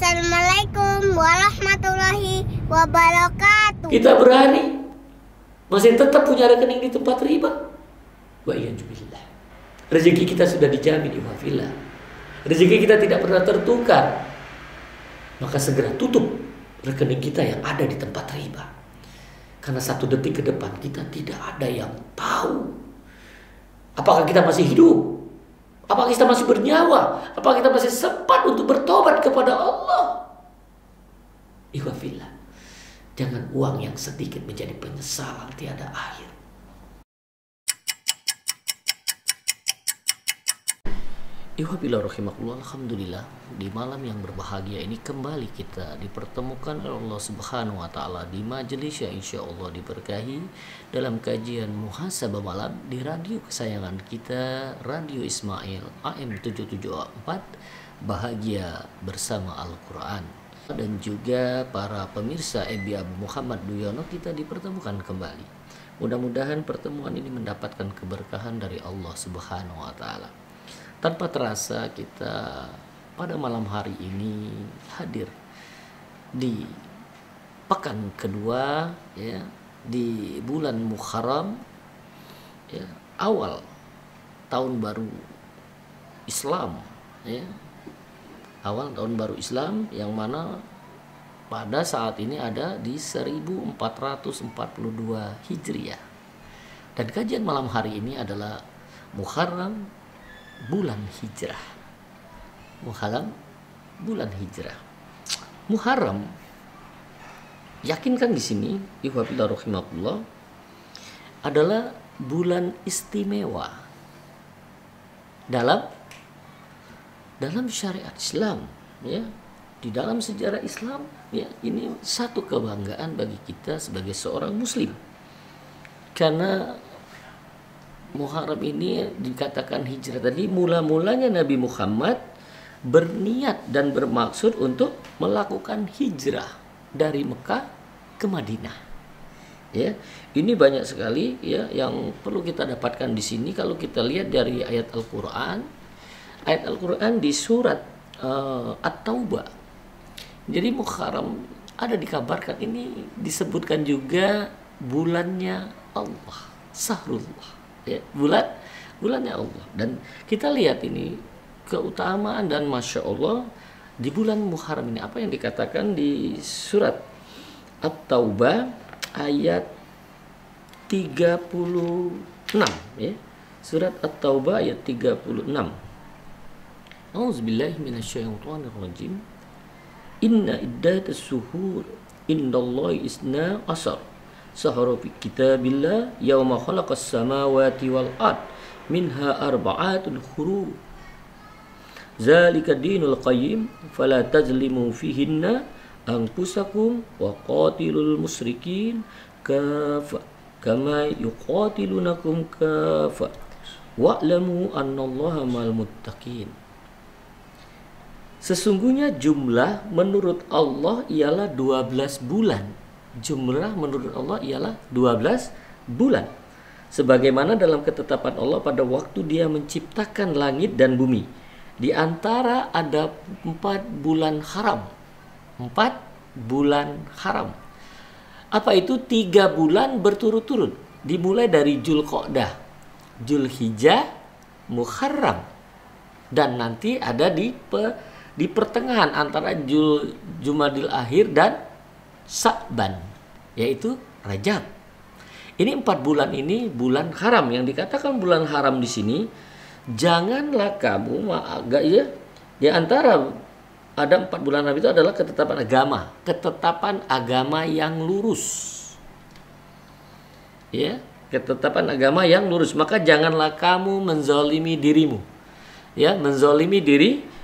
Assalamualaikum warahmatullahi wabarakatuh. Kita berani masih tetap punya rekening di tempat riba. Wa iyyazubillah. Rezeki kita sudah dijamin ihwafillah. Rezeki kita tidak pernah tertukar. Maka segera tutup rekening kita yang ada di tempat riba. Karena 1 detik ke depan kita tidak ada yang tahu. Apakah kita masih hidup? Apakah kita masih bernyawa? Apakah kita masih sempat untuk bertobat kepada Allah? Ihwafillah. Jangan uang yang sedikit menjadi penyesalan tiada akhir. Ihwafillah rahimakumullah. Alhamdulillah, di malam yang berbahagia ini kembali kita dipertemukan oleh Allah Subhanahu wa taala di majelis yang insyaallah diberkahi dalam kajian muhasabah malam di radio kesayangan kita, Radio Ismail AM 774, bahagia bersama Al-Qur'an. Dan juga para pemirsa Ebi Abu Muhammad Duyono, kita dipertemukan kembali. Mudah-mudahan pertemuan ini mendapatkan keberkahan dari Allah Subhanahu wa taala. Tanpa terasa kita pada malam hari ini hadir di pekan kedua, ya, di bulan Muharram, ya, awal tahun baru Islam, ya, awal tahun baru Islam yang mana pada saat ini ada di 1442 Hijriah. Dan kajian malam hari ini adalah Muharram bulan hijrah. Muharram bulan hijrah. Muharram, yakinkan di sini ihwafillah rahimakumullah, adalah bulan istimewa dalam syariat Islam, ya. Di dalam sejarah Islam, ya, ini satu kebanggaan bagi kita sebagai seorang muslim. Karena Muharram ini dikatakan hijrah tadi, mula-mulanya Nabi Muhammad berniat dan bermaksud untuk melakukan hijrah dari Mekah ke Madinah. Ya, ini banyak sekali, ya, yang perlu kita dapatkan di sini. Kalau kita lihat dari ayat Al-Qur'an di surat At-Taubah. Jadi Muharram ada dikabarkan ini disebutkan juga bulannya Allah, Sahrullah. Ya, bulannya Allah. Dan kita lihat ini keutamaan dan masya Allah di bulan Muharram ini, apa yang dikatakan di surat At-Taubah ayat 36, ya. Surat At-Taubah ayat 36. Auzubillahi minasyaitonirrajim. Inna iddatas suhur indallahi isna asar sahara fi kitabillah yauma khalaqas samawati wal ard minha arba'atul hurum zalika dinul qayyim fala tazlimu fihinna anfusakum wa qatilul musyrikin kafa kama yuqatilunakum kafa wa'lamu annallaha ma'al muttaqin. Sesungguhnya jumlah menurut Allah ialah 12 bulan. Jumlah menurut Allah ialah 12 bulan. Sebagaimana dalam ketetapan Allah pada waktu Dia menciptakan langit dan bumi. Di antara ada 4 bulan haram. 4 bulan haram. Apa itu? 3 bulan berturut-turut. Dimulai dari Dzulqa'dah, Dzulhijjah, Muharram. Dan nanti ada di pertengahan antara Jumadil Akhir dan Sa'ban, yaitu Rajab. Ini 4 bulan ini bulan haram. Yang dikatakan bulan haram di sini, janganlah kamu agak, ya, di antara ada 4 bulan haram itu adalah ketetapan agama yang lurus. Ya, ketetapan agama yang lurus. Maka janganlah kamu menzalimi dirimu. Ya, menzalimi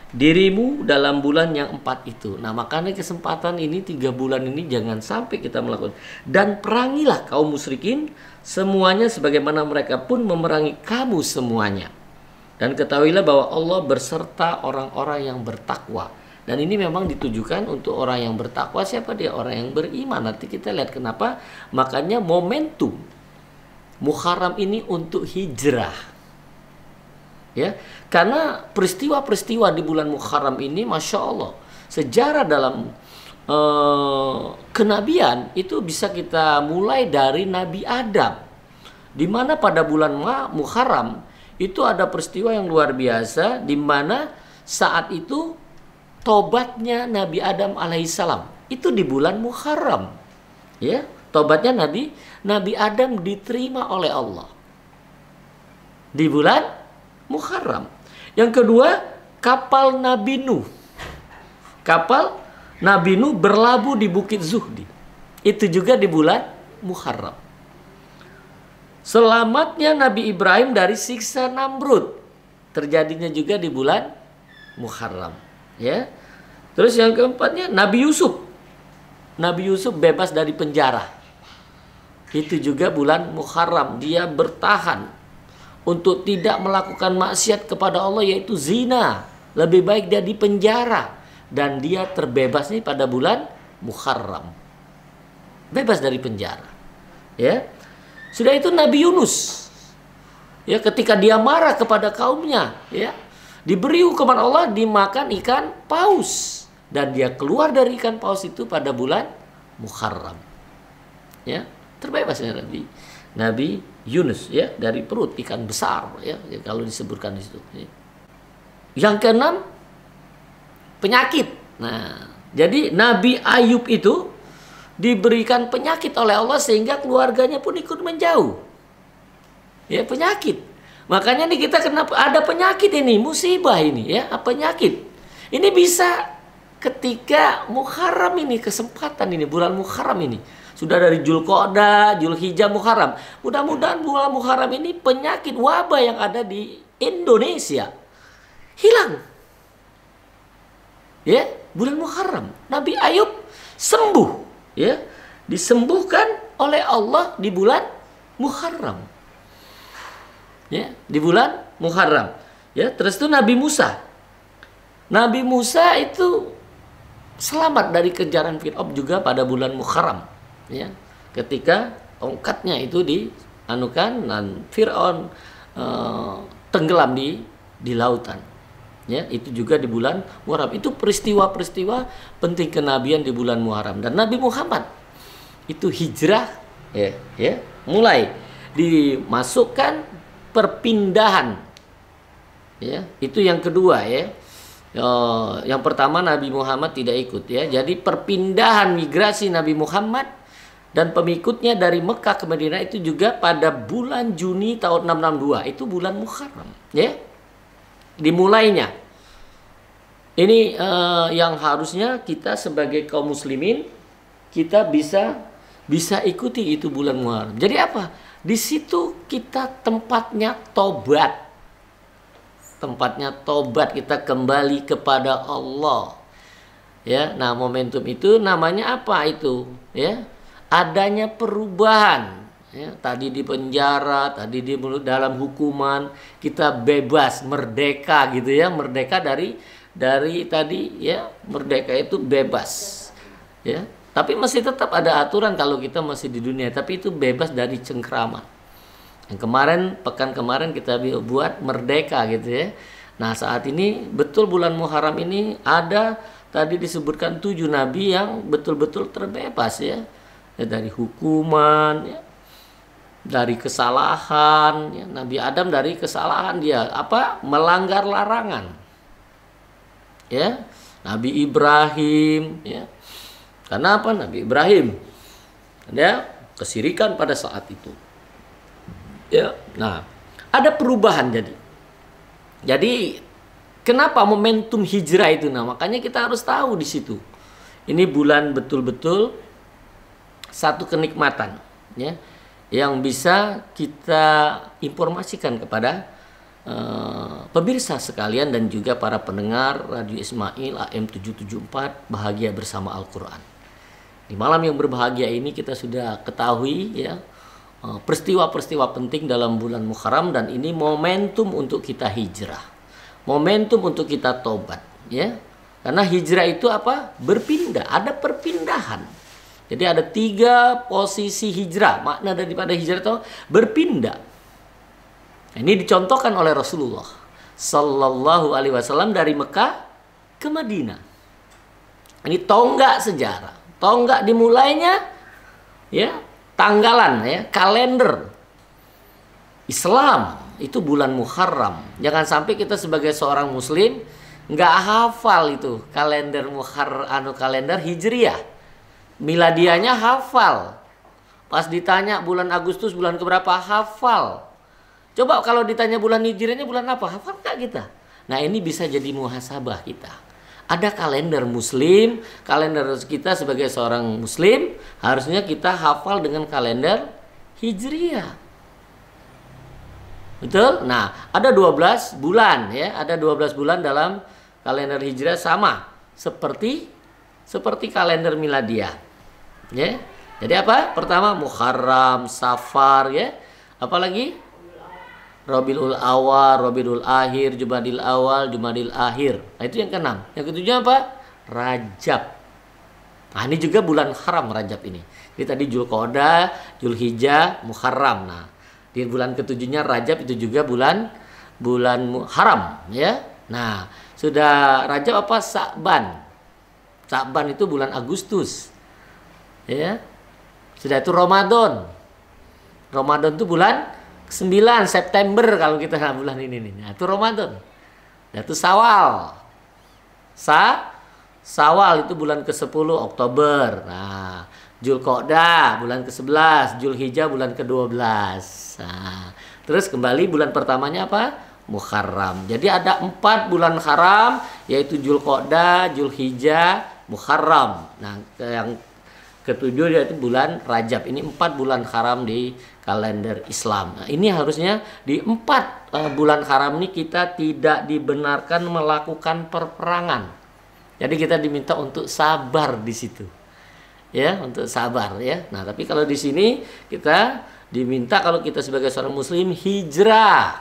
dirimu dalam bulan yang 4 itu. Nah, makanya kesempatan ini 3 bulan ini jangan sampai kita melakukan. Dan perangilah kaum musyrikin semuanya sebagaimana mereka pun memerangi kamu semuanya. Dan ketahuilah bahwa Allah berserta orang-orang yang bertakwa. Dan ini memang ditujukan untuk orang yang bertakwa. Siapa dia? Orang yang beriman. Nanti kita lihat kenapa. Makanya momentum Muharram ini untuk hijrah. Ya, karena peristiwa-peristiwa di bulan Muharram ini, masya Allah, sejarah dalam kenabian itu bisa kita mulai dari Nabi Adam, di mana pada bulan Muharram itu ada peristiwa yang luar biasa, di mana saat itu tobatnya Nabi Adam alaihissalam itu di bulan Muharram, ya, tobatnya Nabi Adam diterima oleh Allah di bulan Muharram. Yang kedua, kapal Nabi Nuh. Kapal Nabi Nuh berlabuh di Bukit Zuhdi. Itu juga di bulan Muharram. Selamatnya Nabi Ibrahim dari siksa Namrud. Terjadinya juga di bulan Muharram. Ya. Terus yang keempatnya Nabi Yusuf. Nabi Yusuf bebas dari penjara. Itu juga bulan Muharram. Dia bertahan untuk tidak melakukan maksiat kepada Allah, yaitu zina. Lebih baik dia di penjara. Dan dia terbebas nih pada bulan Muharram. Bebas dari penjara. Ya. Sudah itu Nabi Yunus. Ya, ketika dia marah kepada kaumnya, ya, diberi hukuman Allah dimakan ikan paus. Dan dia keluar dari ikan paus itu pada bulan Muharram. Ya, terbebas ya Nabi Yunus, ya, dari perut ikan besar, ya, kalau disebutkan di situ. Ya. Yang keenam, penyakit. Nah, jadi Nabi Ayub itu diberikan penyakit oleh Allah sehingga keluarganya pun ikut menjauh. Ya, penyakit. Makanya nih kita kenapa ada penyakit ini, musibah ini, ya, penyakit. Ini bisa ketika Muharram ini, kesempatan ini, bulan Muharram ini. Sudah dari Dzulqa'dah, Dzulhijjah, Muharram. Mudah-mudahan bulan Muharram ini penyakit wabah yang ada di Indonesia hilang. Ya, bulan Muharram, Nabi Ayub sembuh, ya, disembuhkan oleh Allah di bulan Muharram, ya, di bulan Muharram, ya. Terus itu Nabi Musa itu selamat dari kejaran Fir'aun juga pada bulan Muharram, ya, ketika tongkatnya itu dianukan dan Fir'aun tenggelam di lautan. Ya, itu juga di bulan Muharram. Itu peristiwa-peristiwa penting kenabian di bulan Muharram. Dan Nabi Muhammad itu hijrah, ya, mulai dimasukkan perpindahan. Ya, itu yang kedua, ya. Yang pertama Nabi Muhammad tidak ikut, ya. Jadi perpindahan migrasi Nabi Muhammad dan pengikutnya dari Mekah ke Madinah itu juga pada bulan Juni tahun 662. Itu bulan Muharram, ya. Dimulainya ini yang harusnya kita sebagai kaum muslimin kita bisa ikuti itu bulan Muharram. Jadi apa? Di situ kita tempatnya tobat, kita kembali kepada Allah, ya. Nah, momentum itu namanya apa itu, ya, adanya perubahan. Ya, tadi di penjara, tadi di dalam hukuman, kita bebas, merdeka gitu, ya, merdeka dari tadi, ya, merdeka itu bebas, ya. Tapi masih tetap ada aturan kalau kita masih di dunia, tapi itu bebas dari cengkraman. Yang pekan kemarin kita buat merdeka gitu, ya. Nah, saat ini betul bulan Muharram ini ada tadi disebutkan 7 nabi yang betul-betul terbebas, ya, dari hukuman, ya, dari kesalahan, ya. Nabi Adam dari kesalahan dia melanggar larangan, ya. Nabi Ibrahim, ya, karena Nabi Ibrahim dia kesirikan pada saat itu, ya. Nah, ada perubahan jadi kenapa momentum hijrah itu, nah, makanya kita harus tahu di situ ini bulan betul-betul satu kenikmatan, ya, yang bisa kita informasikan kepada pemirsa sekalian dan juga para pendengar Radio Ismail AM 774 Bahagia Bersama Al-Quran. Di malam yang berbahagia ini kita sudah ketahui, ya, peristiwa-peristiwa penting dalam bulan Muharram, dan ini momentum untuk kita hijrah, momentum untuk kita tobat, ya. Karena hijrah itu berpindah, ada perpindahan. Jadi ada 3 posisi hijrah. Makna daripada hijrah itu berpindah. Ini dicontohkan oleh Rasulullah Sallallahu Alaihi Wasallam dari Mekah ke Madinah. Ini tonggak sejarah. Tonggak dimulainya ya tanggalan ya, kalender Islam itu bulan Muharram. Jangan sampai kita sebagai seorang muslim nggak hafal itu kalender kalender Hijriah. Miladiahnya hafal. Pas ditanya bulan Agustus bulan keberapa, hafal. Coba kalau ditanya bulan Hijriahnya bulan apa, hafal nggak kita? Nah, ini bisa jadi muhasabah kita. Ada kalender muslim, kalender kita sebagai seorang muslim harusnya kita hafal dengan kalender Hijriah. Betul? Nah, ada 12 bulan ya, ada 12 bulan dalam kalender Hijriah sama seperti kalender miladiah. Ya. Jadi apa? Pertama Muharram, Safar ya. Apalagi? Rabiul Awal, Rabiul Akhir, Jumadil Awal, Jumadil Akhir. Nah, itu yang keenam. Yang ketujuh apa? Rajab. Nah, ini juga bulan haram Rajab ini. Jadi tadi Zulqa'dah, Zulhijjah, Muharram. Nah, di bulan ketujuhnya Rajab itu juga bulan haram ya. Nah, sudah Rajab apa? Sa'ban. Sa'ban itu bulan Agustus. Ya. Sudah itu Ramadan. Ramadan itu bulan 9 September kalau kita bulan ini nih. Nah, itu Ramadan. Nah, itu Syawal. Syawal itu bulan ke-10 Oktober. Nah, Zulqa'dah bulan ke-11, Zulhijjah bulan ke-12. Nah, terus kembali bulan pertamanya apa? Muharram. Jadi ada 4 bulan haram yaitu Zulqa'dah, Zulhijjah, Muharram. Nah, yang ketujuh yaitu bulan Rajab. Ini 4 bulan haram di kalender Islam. Nah, ini harusnya di 4 bulan haram ini kita tidak dibenarkan melakukan perperangan. Jadi kita diminta untuk sabar di situ. Ya, untuk sabar ya. Nah, tapi kalau di sini kita diminta kalau kita sebagai seorang muslim hijrah.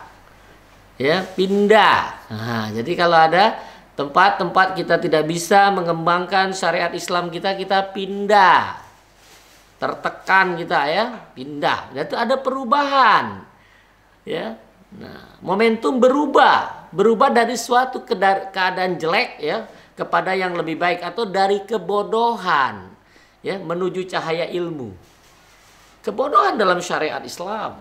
Ya, pindah. Nah, jadi kalau ada tempat-tempat kita tidak bisa mengembangkan syariat Islam kita pindah. Tertekan kita ya, pindah. Dan itu ada perubahan. Ya. Nah, momentum berubah dari suatu keadaan jelek ya kepada yang lebih baik atau dari kebodohan ya menuju cahaya ilmu. Kebodohan dalam syariat Islam.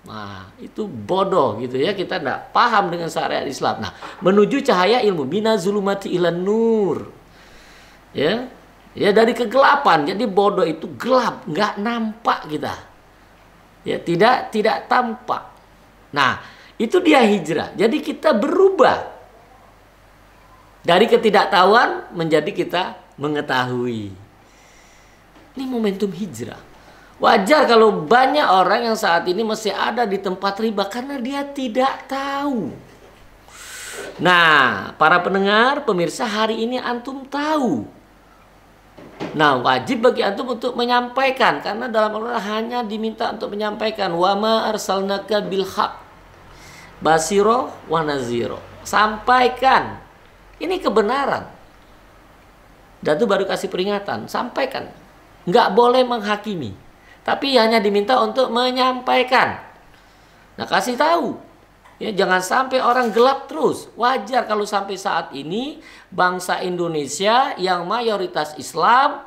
Nah, itu bodoh gitu ya, kita tidak paham dengan syariat Islam. Nah, menuju cahaya ilmu, bina zulumati ilan nur. Ya. Ya, dari kegelapan. Jadi bodoh itu gelap, nggak nampak kita. Ya, tidak tampak. Nah, itu dia hijrah. Jadi kita berubah dari ketidaktahuan menjadi kita mengetahui. Ini momentum hijrah. Wajar kalau banyak orang yang saat ini masih ada di tempat riba karena dia tidak tahu. Nah, para pendengar, pemirsa, hari ini antum tahu. Nah, wajib bagi antum untuk menyampaikan karena dalam Al-Qur'an hanya diminta untuk menyampaikan wa ma arsalnaka bil haq basiro wa naziro. Sampaikan. Ini kebenaran. Dan itu baru kasih peringatan, sampaikan. Nggak boleh menghakimi. Tapi hanya diminta untuk menyampaikan. Nah, kasih tahu. Ya, jangan sampai orang gelap terus. Wajar kalau sampai saat ini bangsa Indonesia yang mayoritas Islam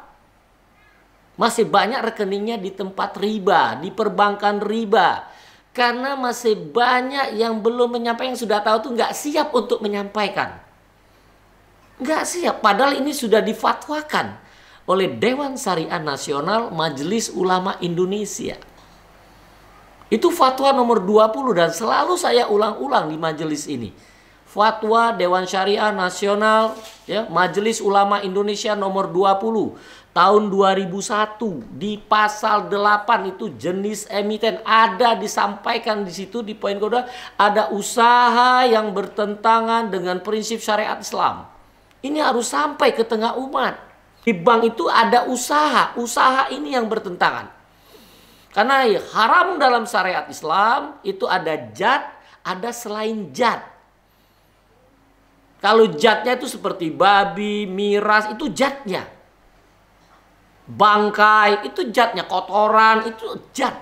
masih banyak rekeningnya di tempat riba, di perbankan riba. Karena masih banyak yang belum menyampaikan, yang sudah tahu tuh nggak siap untuk menyampaikan. Nggak siap, padahal ini sudah difatwakan oleh Dewan Syariah Nasional Majelis Ulama Indonesia. Itu fatwa nomor 20 dan selalu saya ulang-ulang di majelis ini. Fatwa Dewan Syariah Nasional ya, Majelis Ulama Indonesia nomor 20 tahun 2001 di pasal 8 itu jenis emiten ada disampaikan di situ di poin kedua ada usaha yang bertentangan dengan prinsip syariat Islam. Ini harus sampai ke tengah umat. Di bank itu ada usaha ini yang bertentangan. Karena haram dalam syariat Islam itu ada jad, ada selain jad. Kalau jadnya itu seperti babi, miras, itu jadnya. Bangkai, itu jadnya. Kotoran, itu jad.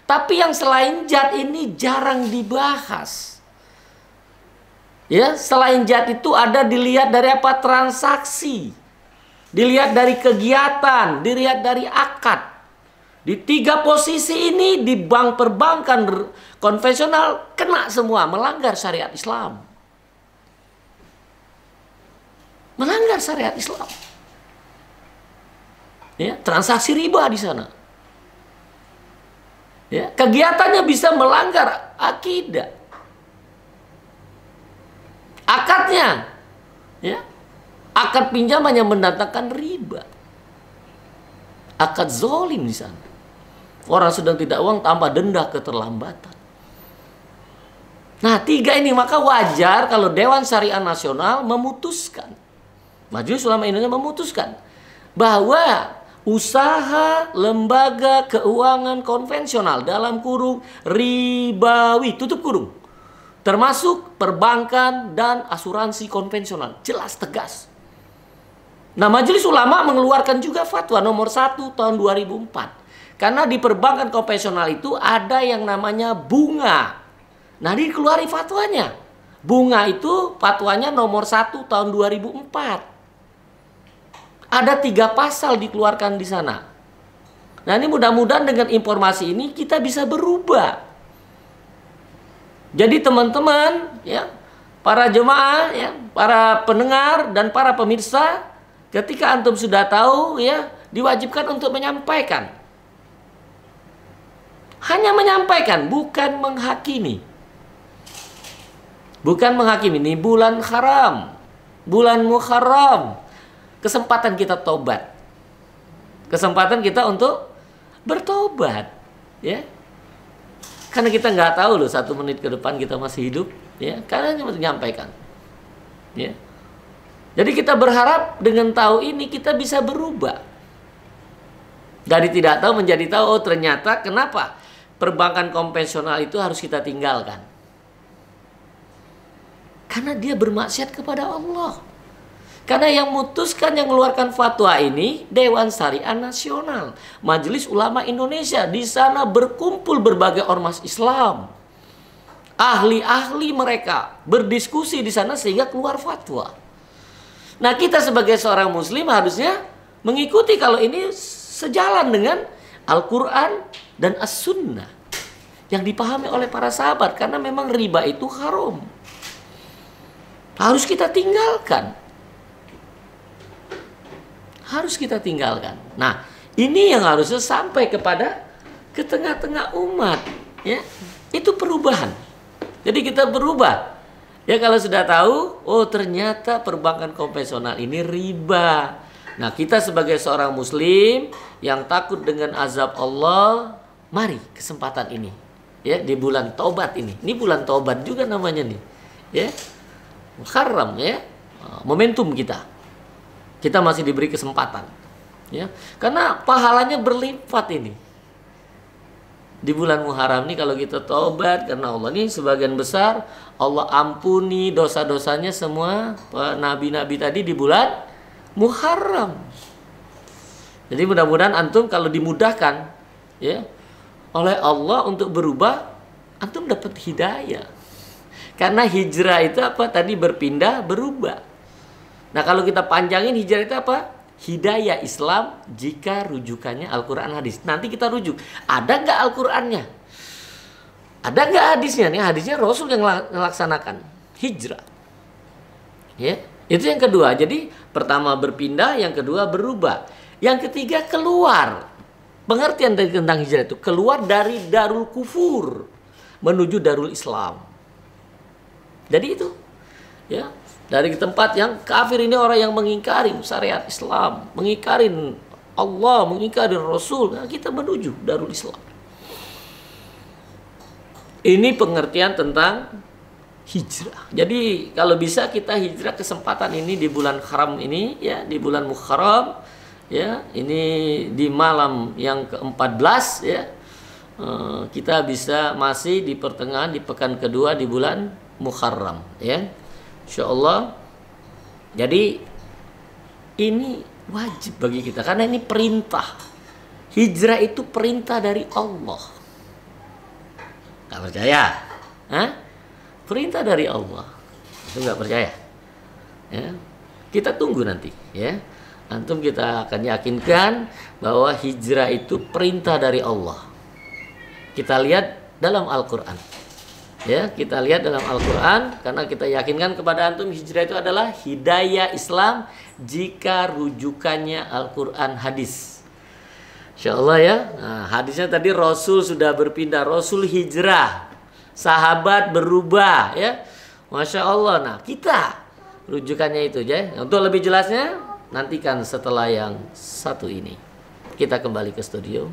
Tapi yang selain jad ini jarang dibahas. Ya, selain jad itu ada dilihat dari apa? Transaksi. dilihat dari kegiatan, dilihat dari akad. Di 3 posisi ini di bank perbankan konvensional kena semua, melanggar syariat Islam. Melanggar syariat Islam. Ya, transaksi riba di sana. Ya, kegiatannya bisa melanggar akidah. Akadnya, ya, akad pinjaman yang mendatangkan riba. Akad zolim di sana. Orang sedang tidak uang tambah denda keterlambatan. Nah, 3 ini maka wajar kalau Dewan Syariah Nasional memutuskan, Majelis Ulama Indonesia memutuskan bahwa usaha lembaga keuangan konvensional dalam kurung ribawi, tutup kurung, termasuk perbankan dan asuransi konvensional, jelas tegas. Nah, Majelis Ulama mengeluarkan juga fatwa nomor 1 tahun 2004. Karena di perbankan konvensional itu ada yang namanya bunga. Nah, dikeluari fatwanya. Bunga itu fatwanya nomor 1 tahun 2004. Ada 3 pasal dikeluarkan di sana. Nah, ini mudah-mudahan dengan informasi ini kita bisa berubah. Jadi teman-teman, ya, para jemaah, ya, para pendengar dan para pemirsa, ketika antum sudah tahu, ya, diwajibkan untuk menyampaikan. Hanya menyampaikan, bukan menghakimi. Bukan menghakimi. Ini bulan haram, bulan Muharram. Kesempatan kita tobat. Kesempatan kita untuk bertobat, ya. Karena kita nggak tahu loh 1 menit ke depan kita masih hidup, ya. Karena cuma menyampaikan, ya. Jadi kita berharap dengan tahu ini kita bisa berubah. Dari tidak tahu menjadi tahu. Oh, ternyata kenapa perbankan konvensional itu harus kita tinggalkan? Karena dia bermaksiat kepada Allah. Karena yang memutuskan, yang mengeluarkan fatwa ini Dewan Syariah Nasional, Majelis Ulama Indonesia. Di sana berkumpul berbagai ormas Islam, ahli-ahli mereka berdiskusi di sana sehingga keluar fatwa. Nah, kita sebagai seorang muslim harusnya mengikuti kalau ini sejalan dengan Al-Quran dan As-Sunnah yang dipahami oleh para sahabat. Karena memang riba itu haram, harus kita tinggalkan. Harus kita tinggalkan. Nah, ini yang harusnya sampai ke tengah-tengah umat, ya. Itu perubahan. Jadi kita berubah. Ya, kalau sudah tahu, oh ternyata perbankan konvensional ini riba. Nah, kita sebagai seorang muslim yang takut dengan azab Allah, mari kesempatan ini, ya, di bulan taubat ini. Ini bulan taubat juga namanya nih, ya. Muharram, ya. Momentum kita. Kita masih diberi kesempatan, ya. Karena pahalanya berlipat ini. Di bulan Muharram ini kalau kita taubat karena Allah, ini sebagian besar Allah ampuni dosa-dosanya semua nabi-nabi tadi di bulan Muharram. Jadi mudah-mudahan antum kalau dimudahkan, ya, oleh Allah untuk berubah, antum dapat hidayah. Karena hijrah itu apa? Tadi berpindah, berubah. Nah, kalau kita panjangin, hijrah itu apa? Hidayah Islam jika rujukannya Al-Quran hadis. Nanti kita rujuk, ada nggak Al-Qurannya? Ada nggak hadisnya? Nih hadisnya Rasul yang melaksanakan hijrah, ya. Itu yang kedua. Jadi pertama berpindah, yang kedua berubah, yang ketiga keluar. Pengertian dari tentang hijrah itu keluar dari darul kufur menuju darul Islam. Jadi itu, ya, dari tempat yang kafir ini, orang yang mengingkari syariat Islam, mengingkari Allah, mengingkari Rasul. Nah, kita menuju darul Islam. Ini pengertian tentang hijrah. Jadi kalau bisa kita hijrah kesempatan ini di bulan haram ini, ya, di bulan Muharram, ya, ini di malam yang ke-14, ya, kita bisa masih di pertengahan, di pekan kedua di bulan Muharram, ya. Insyaallah. Jadi ini wajib bagi kita karena ini perintah. Hijrah itu perintah dari Allah. Gak percaya? Hah? Perintah dari Allah. Itu gak percaya? Ya. Kita tunggu nanti, ya. Antum kita akan yakinkan bahwa hijrah itu perintah dari Allah. Kita lihat dalam Al-Quran. Ya, kita lihat dalam Al-Quran, karena kita yakinkan kepada antum hijrah itu adalah hidayah Islam jika rujukannya Al-Quran hadis. Insya Allah ya. Nah, hadisnya tadi Rasul sudah berpindah, Rasul hijrah, sahabat berubah ya. Masya Allah. Nah, kita rujukannya itu ya. Untuk lebih jelasnya nantikan setelah yang satu ini. Kita kembali ke studio.